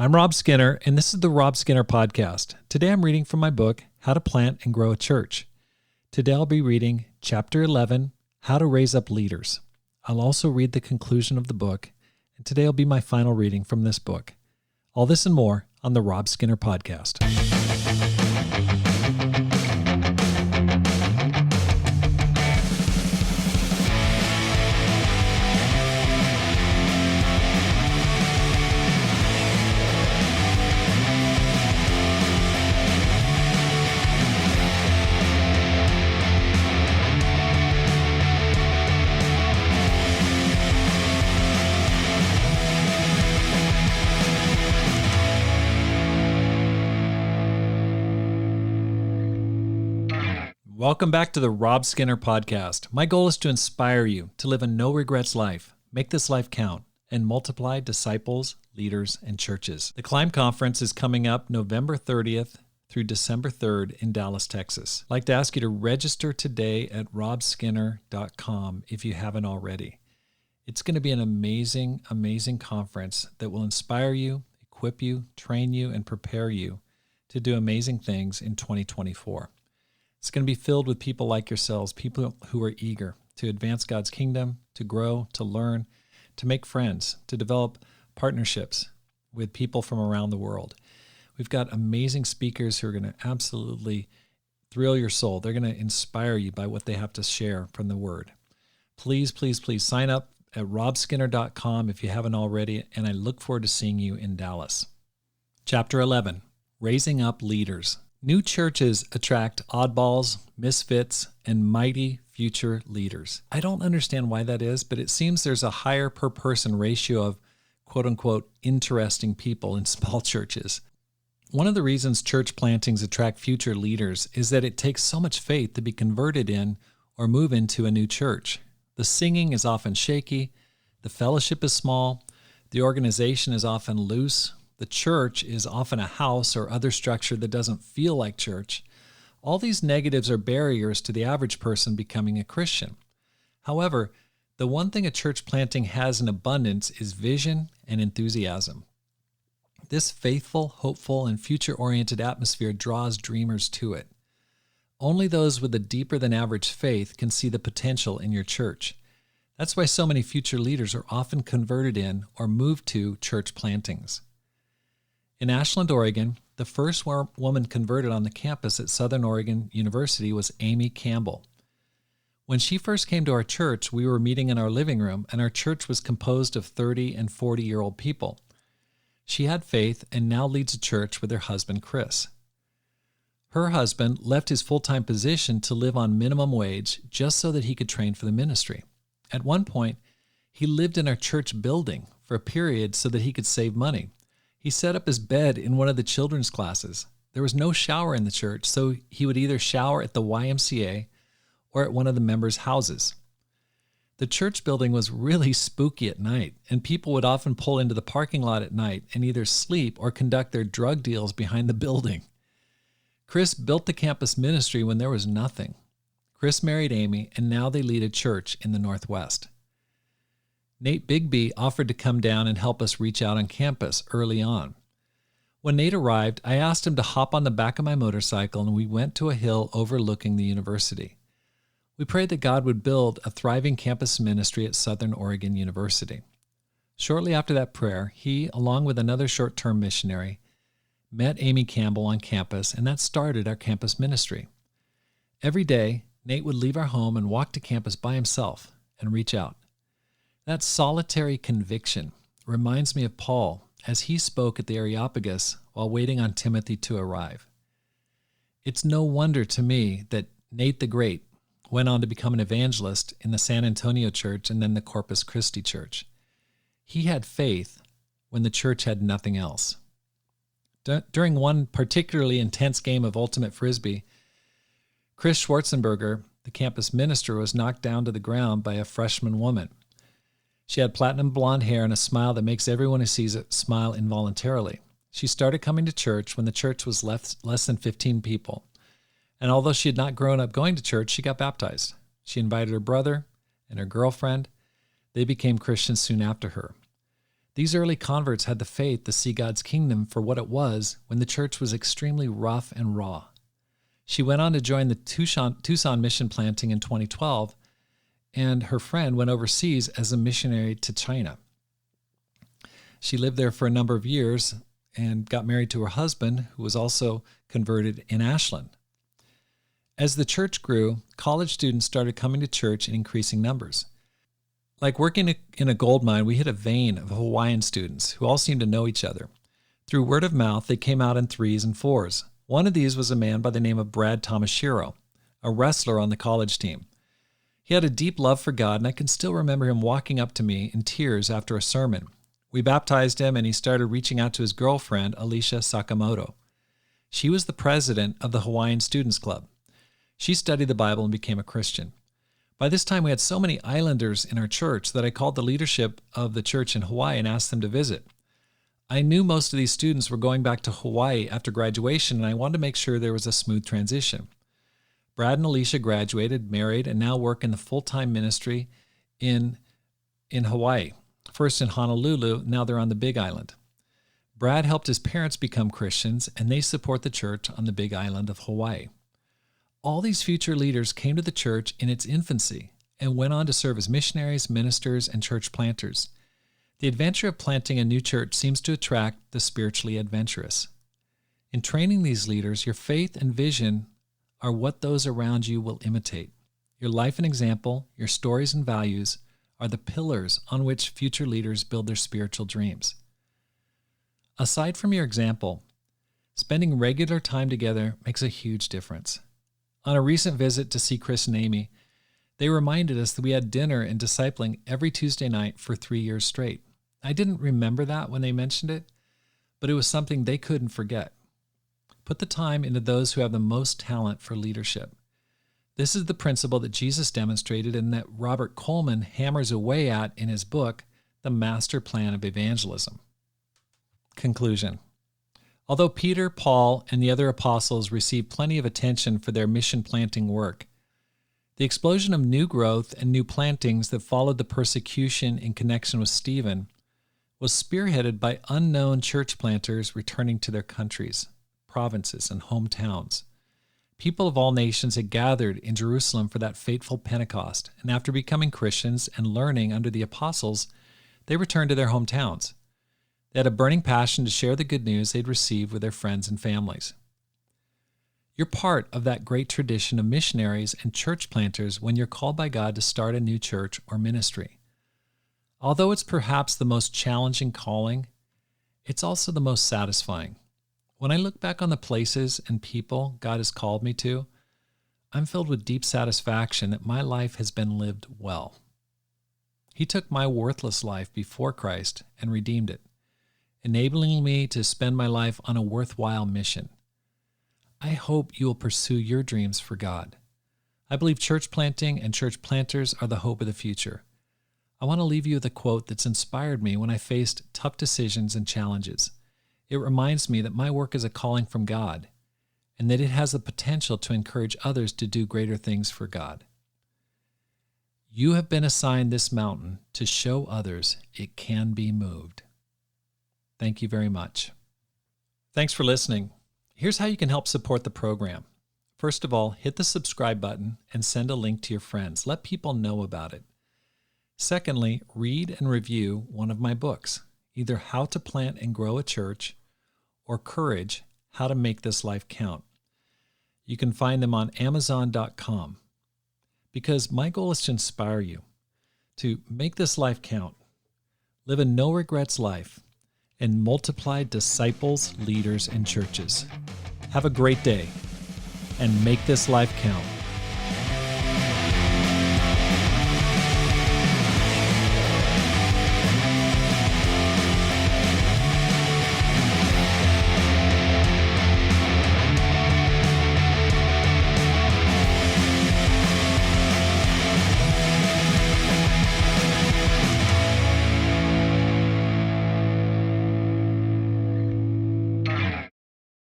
I'm Rob Skinner, and this is the Rob Skinner Podcast. Today I'm reading from my book, How to Plant and Grow a Church. Today I'll be reading Chapter 11, How to Raise Up Leaders. I'll also read the conclusion of the book, and today will be my final reading from this book. All this and more on the Rob Skinner Podcast. Welcome back to the Rob Skinner Podcast. My goal is to inspire you to live a no-regrets life, make this life count, and multiply disciples, leaders, and churches. The Climb Conference is coming up November 30th through December 3rd in Dallas, Texas. I'd like to ask you to register today at robskinner.com if you haven't already. It's going to be an amazing, amazing conference that will inspire you, equip you, train you, and prepare you to do amazing things in 2024. It's going to be filled with people like yourselves, people who are eager to advance God's kingdom, to grow, to learn, to make friends, to develop partnerships with people from around the world. We've got amazing speakers who are going to absolutely thrill your soul. They're going to inspire you by what they have to share from the Word. Please, please, please sign up at robskinner.com if you haven't already, and I look forward to seeing you in Dallas. Chapter 11, Raising Up Leaders. New churches attract oddballs, misfits, and mighty future leaders. I don't understand why that is, but it seems there's a higher per person ratio of quote-unquote interesting people in small churches. One of the reasons church plantings attract future leaders is that it takes so much faith to be converted in or move into a new church. The singing is often shaky, the fellowship is small, the organization is often loose, the church is often a house or other structure that doesn't feel like church. All these negatives are barriers to the average person becoming a Christian. However, the one thing a church planting has in abundance is vision and enthusiasm. This faithful, hopeful, and future-oriented atmosphere draws dreamers to it. Only those with a deeper than average faith can see the potential in your church. That's why so many future leaders are often converted in or moved to church plantings. In Ashland, Oregon, the first woman converted on the campus at Southern Oregon University was Amy Campbell. When she first came to our church, we were meeting in our living room, and our church was composed of 30 and 40-year-old people. She had faith and now leads a church with her husband, Chris. Her husband left his full-time position to live on minimum wage just so that he could train for the ministry. At one point, he lived in our church building for a period so that he could save money. He set up his bed in one of the children's classes. There was no shower in the church, so he would either shower at the YMCA or at one of the members' houses. The church building was really spooky at night, and people would often pull into the parking lot at night and either sleep or conduct their drug deals behind the building. Chris built the campus ministry when there was nothing. Chris married Amy, and now they lead a church in the Northwest. Nate Bigby offered to come down and help us reach out on campus early on. When Nate arrived, I asked him to hop on the back of my motorcycle, and we went to a hill overlooking the university. We prayed that God would build a thriving campus ministry at Southern Oregon University. Shortly after that prayer, he, along with another short-term missionary, met Amy Campbell on campus, and that started our campus ministry. Every day, Nate would leave our home and walk to campus by himself and reach out. That solitary conviction reminds me of Paul as he spoke at the Areopagus while waiting on Timothy to arrive. It's no wonder to me that Nate the Great went on to become an evangelist in the San Antonio Church and then the Corpus Christi Church. He had faith when the church had nothing else. During one particularly intense game of Ultimate Frisbee, Chris Schwarzenberger, the campus minister, was knocked down to the ground by a freshman woman. She had platinum blonde hair and a smile that makes everyone who sees it smile involuntarily. She started coming to church when the church was less than 15 people. And although she had not grown up going to church, she got baptized. She invited her brother and her girlfriend. They became Christians soon after her. These early converts had the faith to see God's kingdom for what it was when the church was extremely rough and raw. She went on to join the Tucson mission planting in 2012, and her friend went overseas as a missionary to China. She lived there for a number of years and got married to her husband, who was also converted in Ashland. As the church grew, college students started coming to church in increasing numbers. Like working in a gold mine, we hit a vein of Hawaiian students who all seemed to know each other. Through word of mouth, they came out in 3s and 4s. One of these was a man by the name of Brad Tomashiro, a wrestler on the college team. He had a deep love for God, and I can still remember him walking up to me in tears after a sermon. We baptized him, and he started reaching out to his girlfriend, Alicia Sakamoto. She was the president of the Hawaiian Students Club. She studied the Bible and became a Christian. By this time, we had so many islanders in our church that I called the leadership of the church in Hawaii and asked them to visit. I knew most of these students were going back to Hawaii after graduation, and I wanted to make sure there was a smooth transition. Brad and Alicia graduated, married, and now work in the full-time ministry in Hawaii. First in Honolulu, now they're on the Big Island. Brad helped his parents become Christians, and they support the church on the Big Island of Hawaii. All these future leaders came to the church in its infancy and went on to serve as missionaries, ministers, and church planters. The adventure of planting a new church seems to attract the spiritually adventurous. In training these leaders, your faith and vision are what those around you will imitate. Your life and example, your stories and values are the pillars on which future leaders build their spiritual dreams. Aside from your example, spending regular time together makes a huge difference. On a recent visit to see Chris and Amy, they reminded us that we had dinner and discipling every Tuesday night for 3 years straight. I didn't remember that when they mentioned it, but it was something they couldn't forget. Put the time into those who have the most talent for leadership. This is the principle that Jesus demonstrated and that Robert Coleman hammers away at in his book, The Master Plan of Evangelism. Conclusion. Although Peter, Paul, and the other apostles received plenty of attention for their mission-planting work, the explosion of new growth and new plantings that followed the persecution in connection with Stephen was spearheaded by unknown church planters returning to their countries, provinces, and hometowns. People of all nations had gathered in Jerusalem for that fateful Pentecost, and after becoming Christians and learning under the apostles, they returned to their hometowns. They had a burning passion to share the good news they'd received with their friends and families. You're part of that great tradition of missionaries and church planters when you're called by God to start a new church or ministry. Although it's perhaps the most challenging calling, it's also the most satisfying. When I look back on the places and people God has called me to, I'm filled with deep satisfaction that my life has been lived well. He took my worthless life before Christ and redeemed it, enabling me to spend my life on a worthwhile mission. I hope you will pursue your dreams for God. I believe church planting and church planters are the hope of the future. I want to leave you with a quote that's inspired me when I faced tough decisions and challenges. It reminds me that my work is a calling from God, and that it has the potential to encourage others to do greater things for God. You have been assigned this mountain to show others it can be moved. Thank you very much. Thanks for listening. Here's how you can help support the program. First of all, hit the subscribe button and send a link to your friends. Let people know about it. Secondly, read and review one of my books, either How to Plant and Grow a Church or Courage, How to Make This Life Count. You can find them on Amazon.com. Because my goal is to inspire you to make this life count, live a no-regrets life, and multiply disciples, leaders, and churches. Have a great day, and make this life count.